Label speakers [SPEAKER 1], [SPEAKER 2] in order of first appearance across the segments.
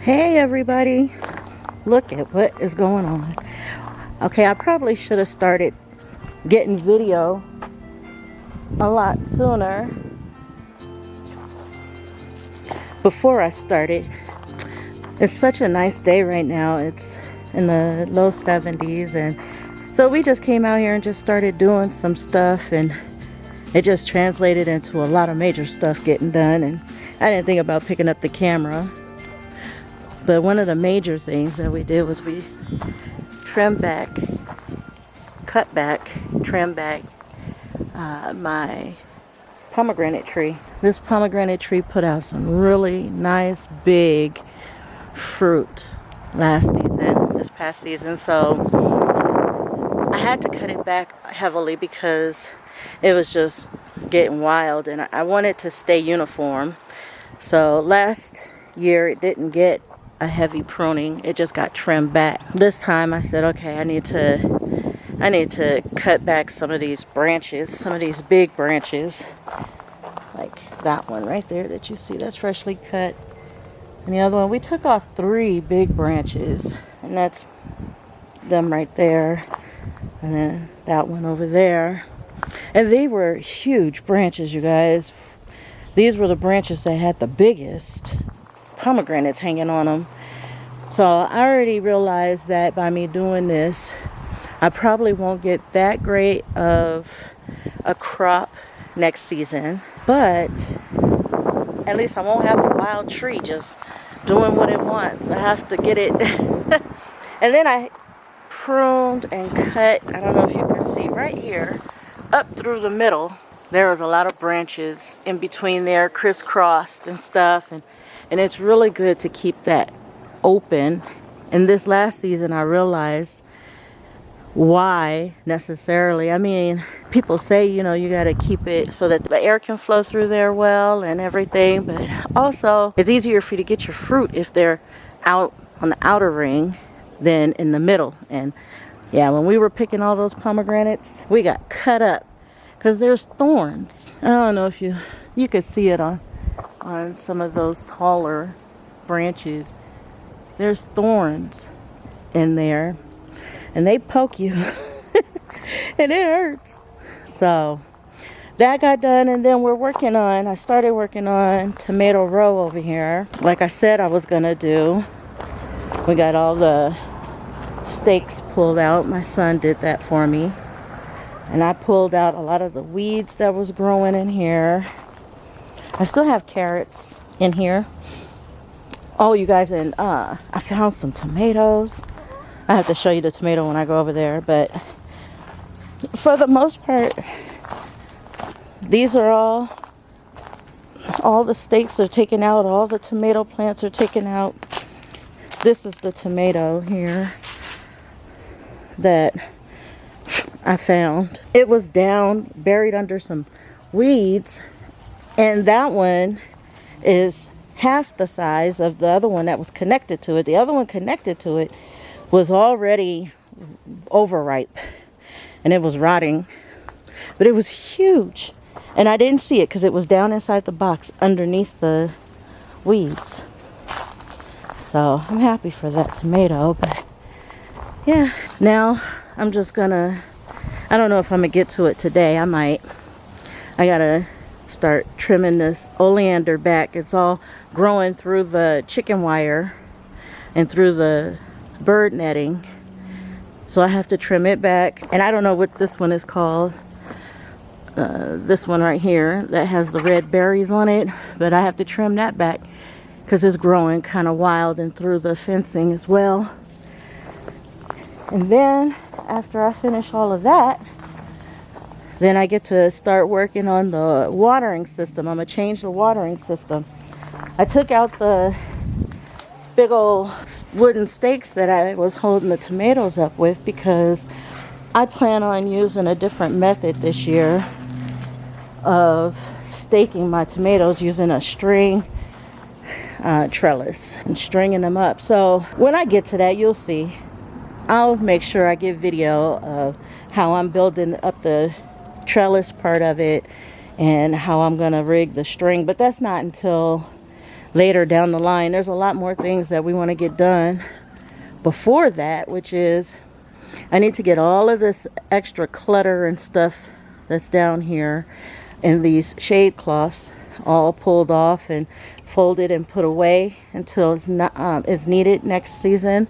[SPEAKER 1] Hey everybody, look at what is going on. Okay, I probably should have started getting video a lot sooner before I started. It's such a nice day right now. It's in the low 70s, and so we just came out here and just started doing some stuff, and it just translated into a lot of major stuff getting done. And I didn't think about picking up the camera. But one of the major things that we did was we trimmed back, trimmed back my pomegranate tree. This pomegranate tree put out some really nice big fruit this past season. So I had to cut it back heavily because it was just getting wild, and I wanted to stay uniform. So last year it didn't get a heavy pruning, it just got trimmed back. This time I said, okay, I need to cut back some of these branches, some of these big branches, like that one right there that you see, that's freshly cut. And the other one, we took off 3 big branches, and that's them right there, and then that one over there. And they were huge branches, you guys. These were the branches that had the biggest pomegranates hanging on them. So I already realized that by me doing this, I probably won't get that great of a crop next season, but at least I won't have a wild tree just doing what it wants. I have to get it. And then I pruned and cut, I don't know if you can see right here, up through the middle. There was a lot of branches in between there, crisscrossed and stuff, and it's really good to keep that open. And this last season I realized why necessarily. I mean, people say, you know, you got to keep it so that the air can flow through there well and everything, but also it's easier for you to get your fruit if they're out on the outer ring than in the middle. And yeah, when we were picking all those pomegranates, we got cut up because there's thorns. I don't know if you could see it on some of those taller branches. There's thorns in there, and they poke you and it hurts. So that got done, and then I started working on tomato row over here, like I said I was gonna do. We got all the stakes pulled out. My son did that for me, and I pulled out a lot of the weeds that was growing in here. I still have carrots in here. Oh, you guys, and I found some tomatoes. I have to show you the tomato when I go over there, but for the most part, these are all the stakes are taken out, all the tomato plants are taken out. This is the tomato here that I found. It was down, buried under some weeds, and that one is half the size of the other one that was connected to it. The other one connected to it was already overripe, and it was rotting, but it was huge, and I didn't see it because it was down inside the box underneath the weeds. So I'm happy for that tomato, but yeah, now I'm just gonna, I don't know if I'm gonna get to it today. I might. I gotta start trimming this oleander back. It's all growing through the chicken wire and through the bird netting, so I have to trim it back. And I don't know what this one is called, this one right here that has the red berries on it, but I have to trim that back because it's growing kind of wild and through the fencing as well. And then after I finish all of that, then I get to start working on the watering system. I'm gonna change the watering system. I took out the big old wooden stakes that I was holding the tomatoes up with because I plan on using a different method this year of staking my tomatoes, using a string trellis and stringing them up. So when I get to that, you'll see. I'll make sure I give video of how I'm building up the trellis part of it and how I'm gonna rig the string, but that's not until later down the line. There's a lot more things that we want to get done before that, which is I need to get all of this extra clutter and stuff that's down here in these shade cloths all pulled off and folded and put away until it's not is needed next season.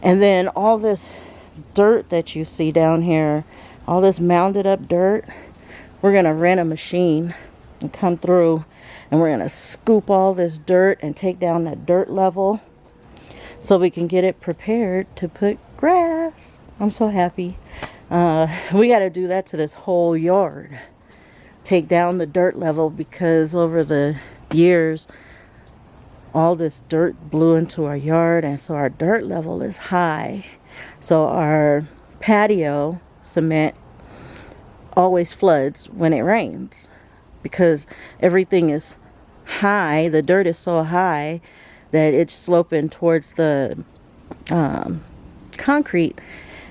[SPEAKER 1] And then all this dirt that you see down here, all this mounded up dirt, we're gonna rent a machine and come through, and we're gonna scoop all this dirt and take down that dirt level so we can get it prepared to put grass. I'm so happy. We got to do that to this whole yard. Take down the dirt level, because over the years all this dirt blew into our yard, and so our dirt level is high. So our patio cement always floods when it rains, because everything is high. The dirt is so high that it's sloping towards the concrete,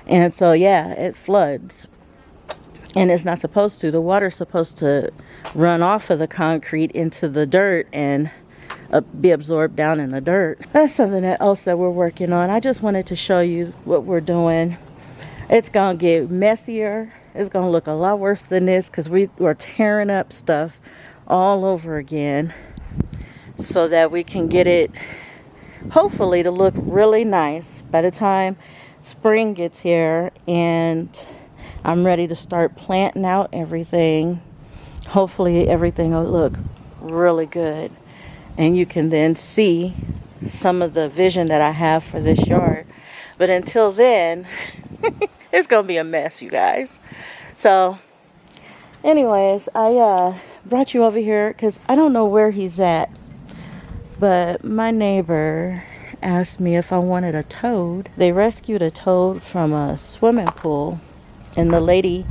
[SPEAKER 1] and so yeah, it floods. And it's not supposed to. The water's supposed to run off of the concrete into the dirt and be absorbed down in the dirt. That's something else that we're working on. I just wanted to show you what we're doing. It's gonna get messier. It's gonna look a lot worse than this, because we're tearing up stuff all over again so that we can get it hopefully to look really nice by the time spring gets here and I'm ready to start planting out everything. Hopefully everything will look really good, and you can then see some of the vision that I have for this yard. But until then, it's gonna be a mess, you guys. So anyways, I brought you over here because I don't know where he's at, but my neighbor asked me if I wanted a toad. They rescued a toad from a swimming pool, and the lady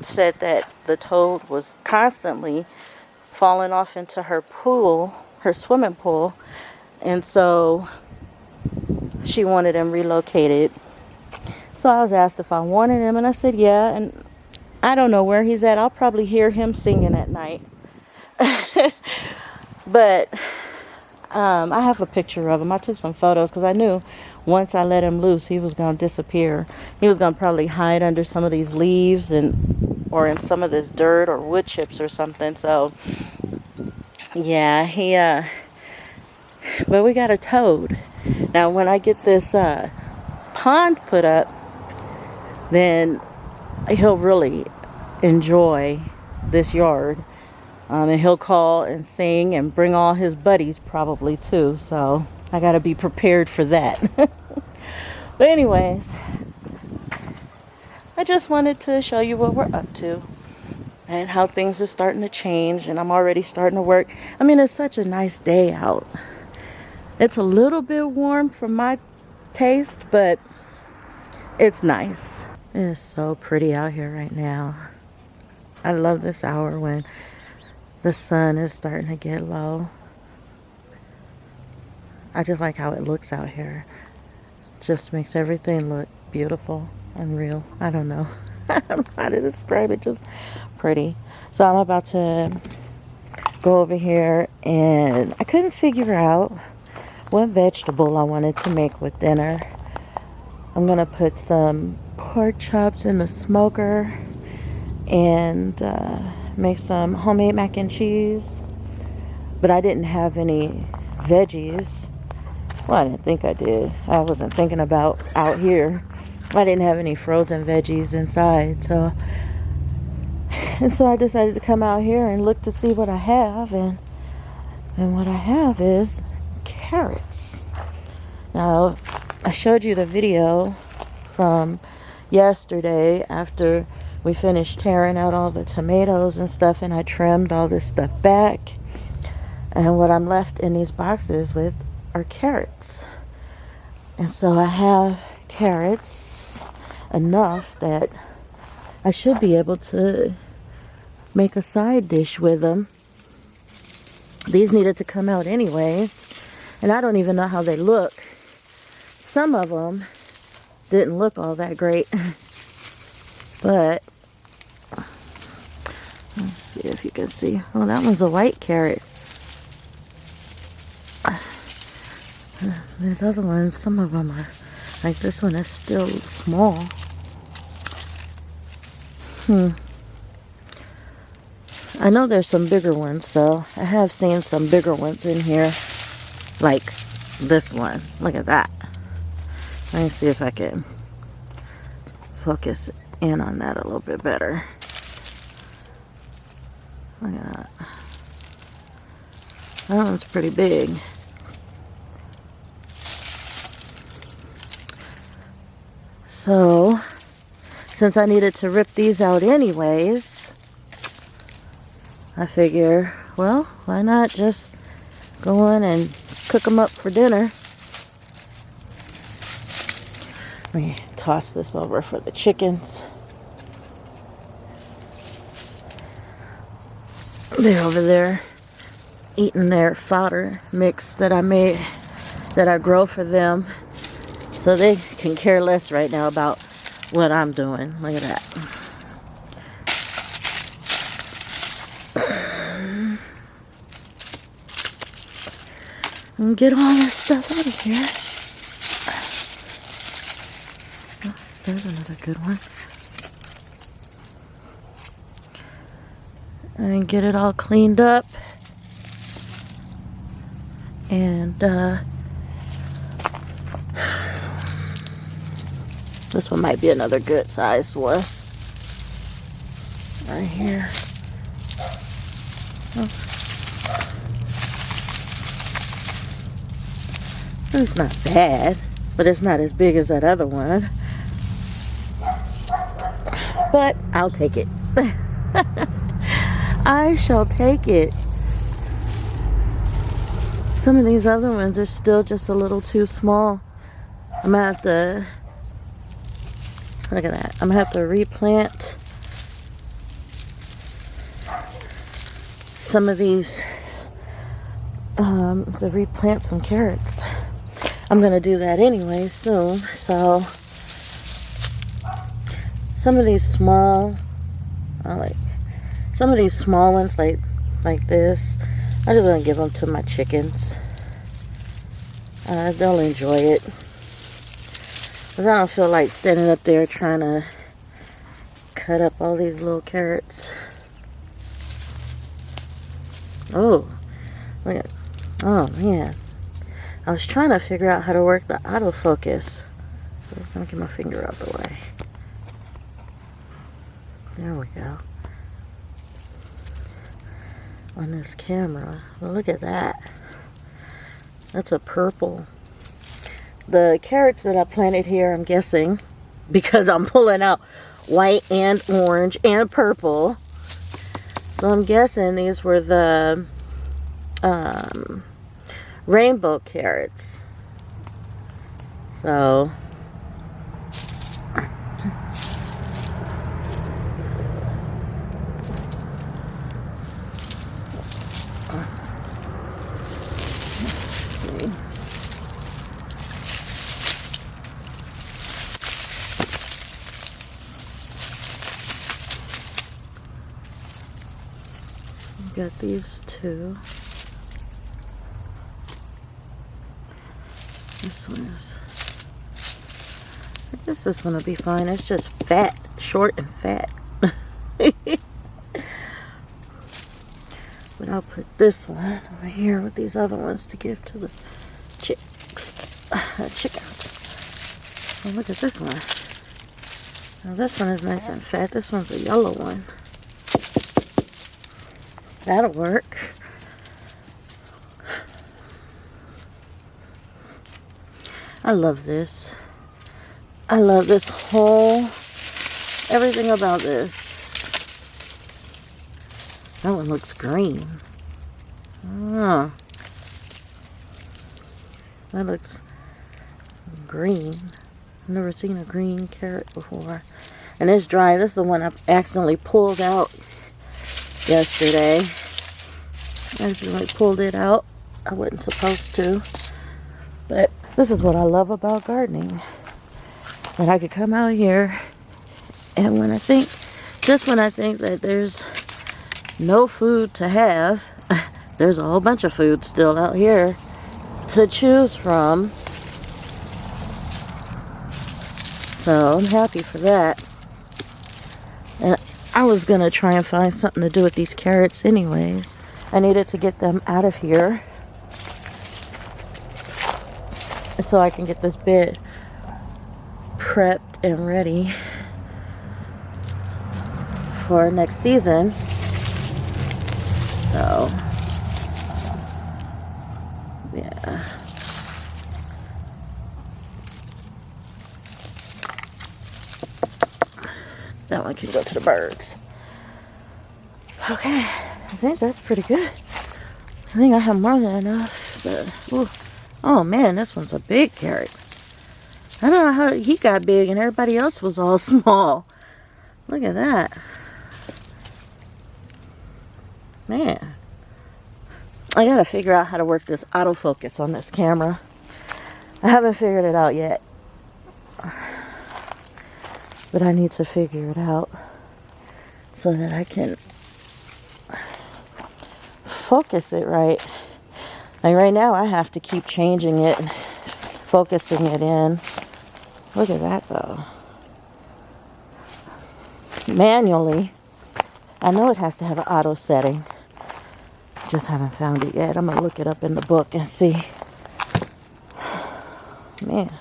[SPEAKER 1] said that the toad was constantly falling off into her pool, her swimming pool, and so she wanted him relocated. So I was asked if I wanted him, and I said yeah, and I don't know where he's at. I'll probably hear him singing at night. But I have a picture of him. I took some photos because I knew once I let him loose, he was going to disappear. He was going to probably hide under some of these leaves or in some of this dirt or wood chips or something. So yeah, but we got a toad. Now when I get this pond put up, then he'll really enjoy this yard. And he'll call and sing and bring all his buddies probably too. So I got to be prepared for that. But anyways, I just wanted to show you what we're up to and how things are starting to change. And I'm already starting to work. I mean, it's such a nice day out. It's a little bit warm for my taste, but it's nice. It is so pretty out here right now. I love this hour when the sun is starting to get low. I just like how it looks out here. Just makes everything look beautiful and real. I don't know. I don't know how to describe it. Just pretty. So I'm about to go over here, and I couldn't figure out what vegetable I wanted to make with dinner. I'm gonna put some pork chops in the smoker and make some homemade mac and cheese. But I didn't have any veggies. Well, I didn't think I did. I wasn't thinking about out here. I didn't have any frozen veggies inside. So I decided to come out here and look to see what I have. And what I have is carrots. Now, I showed you the video from yesterday after we finished tearing out all the tomatoes and stuff, and I trimmed all this stuff back. And what I'm left in these boxes with are carrots. And so I have carrots enough that I should be able to make a side dish with them. These needed to come out anyway, and I don't even know how they look. Some of them didn't look all that great, but let's see if you can see. Oh, that one's a white carrot. These other ones, some of them are, like this one is still small. I know there's some bigger ones though. I have seen some bigger ones in here. Like this one. Look at that. Let me see if I can focus in on that a little bit better. Look at that. That one's pretty big. So, since I needed to rip these out anyways, I figure, well, why not just go in and cook them up for dinner. Let me toss this over for the chickens. They're over there eating their fodder mix that I made, that I grow for them. So they can care less right now about what I'm doing. Look at that. And get all this stuff out of here. Oh, there's another good one. And get it all cleaned up. And this one might be another good sized one. Right here. Oh. It's not bad, but it's not as big as that other one. But I'll take it. I shall take it. Some of these other ones are still just a little too small. I'm gonna have to, look at that. I'm gonna have to replant some of these, to replant some carrots. I'm gonna do that anyway soon. So some of these small, some of these small ones like this, I'm just gonna give them to my chickens. They'll enjoy it. Cause I don't feel like standing up there trying to cut up all these little carrots. Oh, look at, oh man. I was trying to figure out how to work the autofocus. Let me get my finger out the way. There we go. On this camera. Well, look at that. That's a purple. The carrots that I planted here, I'm guessing, because I'm pulling out white and orange and purple. So I'm guessing these were the rainbow carrots. So got these two. This one is, I guess this one will be fine. It's just fat, short and fat. But I'll put this one over here with these other ones to give to the chickens. Oh, look at this one. Now this one is nice and fat. This one's a yellow one. That'll work. I love this. I love this whole, everything about this. That one looks green. Oh. That looks green. I've never seen a green carrot before. And it's dry. This is the one I accidentally pulled out yesterday. I accidentally pulled it out. I wasn't supposed to. But this is what I love about gardening. That I could come out here, and when I think, just when I think that there's no food to have, there's a whole bunch of food still out here to choose from. So I'm happy for that. And I was going to try and find something to do with these carrots anyways. I needed to get them out of here so I can get this bed prepped and ready for next season. So, yeah. That one can go to the birds. Okay, I think that's pretty good. I think I have more than enough. But, ooh. Oh man, this one's a big carrot. I don't know how he got big and everybody else was all small. Look at that. Man. I gotta figure out how to work this autofocus on this camera. I haven't figured it out yet. But I need to figure it out so that I can focus it right. Like right now I have to keep changing it and focusing it in. Look at that though. Manually. I know it has to have an auto setting. Just haven't found it yet. I'm going to look it up in the book and see. Man.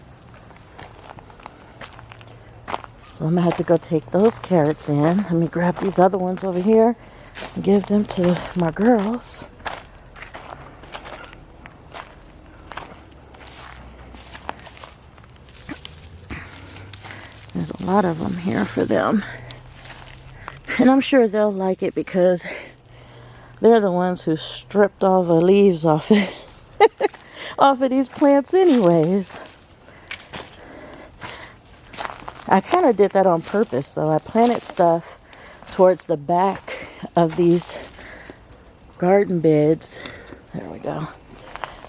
[SPEAKER 1] So I'm going to have to go take those carrots in. Let me grab these other ones over here and give them to my girls. There's a lot of them here for them. And I'm sure they'll like it because they're the ones who stripped all the leaves off it. Off of these plants anyways. I kind of did that on purpose though. I planted stuff towards the back of these garden beds. There we go.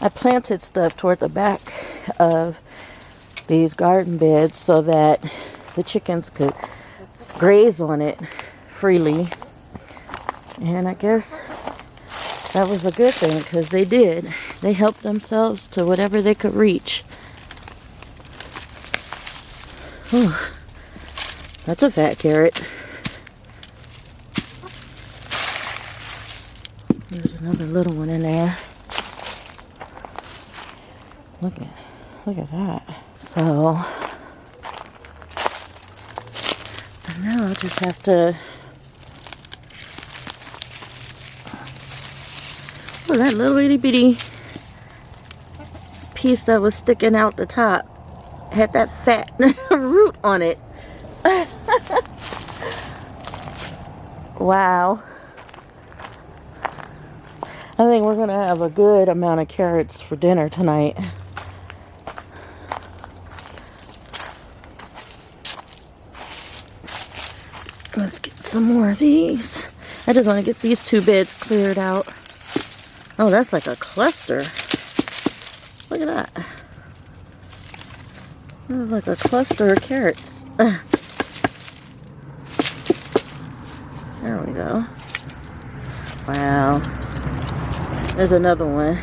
[SPEAKER 1] I planted stuff toward the back of these garden beds so that the chickens could graze on it freely. And I guess that was a good thing because they did. They helped themselves to whatever they could reach. Whew. That's a fat carrot. There's another little one in there. Look at that. So now I'll just have to. Oh, that little itty bitty piece that was sticking out the top had that fat root on it. Wow. I think we're going to have a good amount of carrots for dinner tonight. Let's get some more of these. I just want to get these two beds cleared out. Oh, that's like a cluster. Look at that. That's like a cluster of carrots. There we go. Wow. There's another one.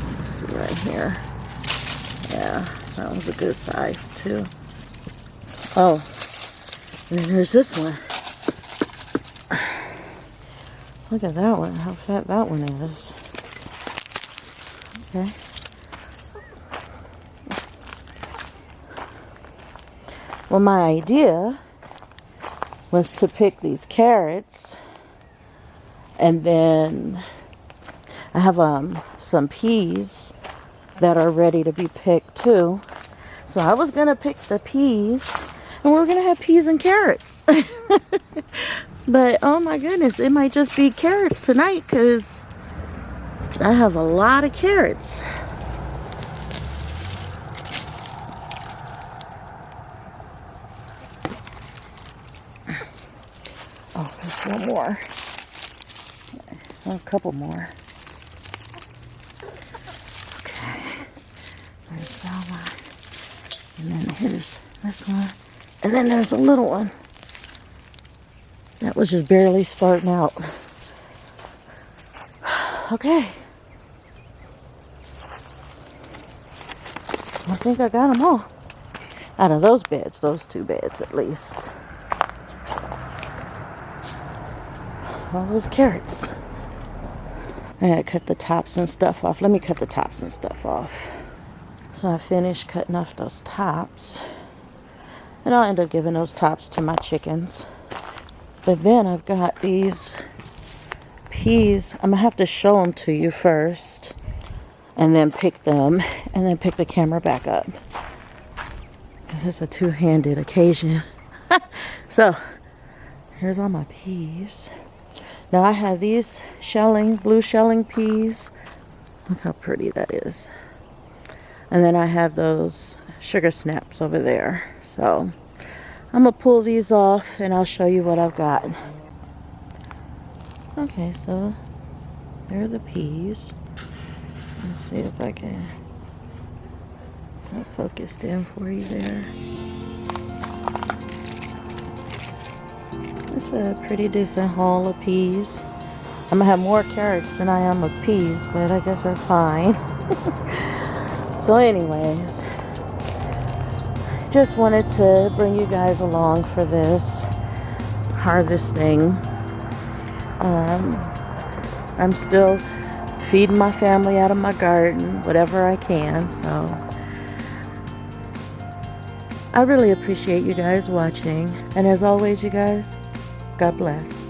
[SPEAKER 1] Let's see right here. Yeah, that one's a good size too. Oh, and then there's this one. Look at that one, how fat that one is. Okay. Well, my idea was to pick these carrots, and then I have some peas that are ready to be picked too. So I was gonna pick the peas, and we're gonna have peas and carrots. But oh my goodness, it might just be carrots tonight because I have a lot of carrots. Oh, there's one more. Oh, a couple more. Okay. There's that one. And then here's this one. And then there's a little one. That was just barely starting out. Okay. I think I got them all. Out of those beds, those 2 beds at least. All those carrots. I gotta cut the tops and stuff off. Let me cut the tops and stuff off. So I finished cutting off those tops. And I'll end up giving those tops to my chickens. But then I've got these peas. I'm gonna have to show them to you first. And then pick them. And then pick the camera back up. Because it's a two-handed occasion. So, here's all my peas. Now I have these blue shelling peas. Look how pretty that is. And then I have those sugar snaps over there. So I'm gonna pull these off and I'll show you what I've got. Okay, so there are the peas. Let's see if I can focus in for you there. It's a pretty decent haul of peas. I'm gonna have more carrots than I am of peas, but I guess that's fine. So anyways, just wanted to bring you guys along for this harvesting. I'm still feeding my family out of my garden, whatever I can, so I really appreciate you guys watching. And as always, you guys, God bless.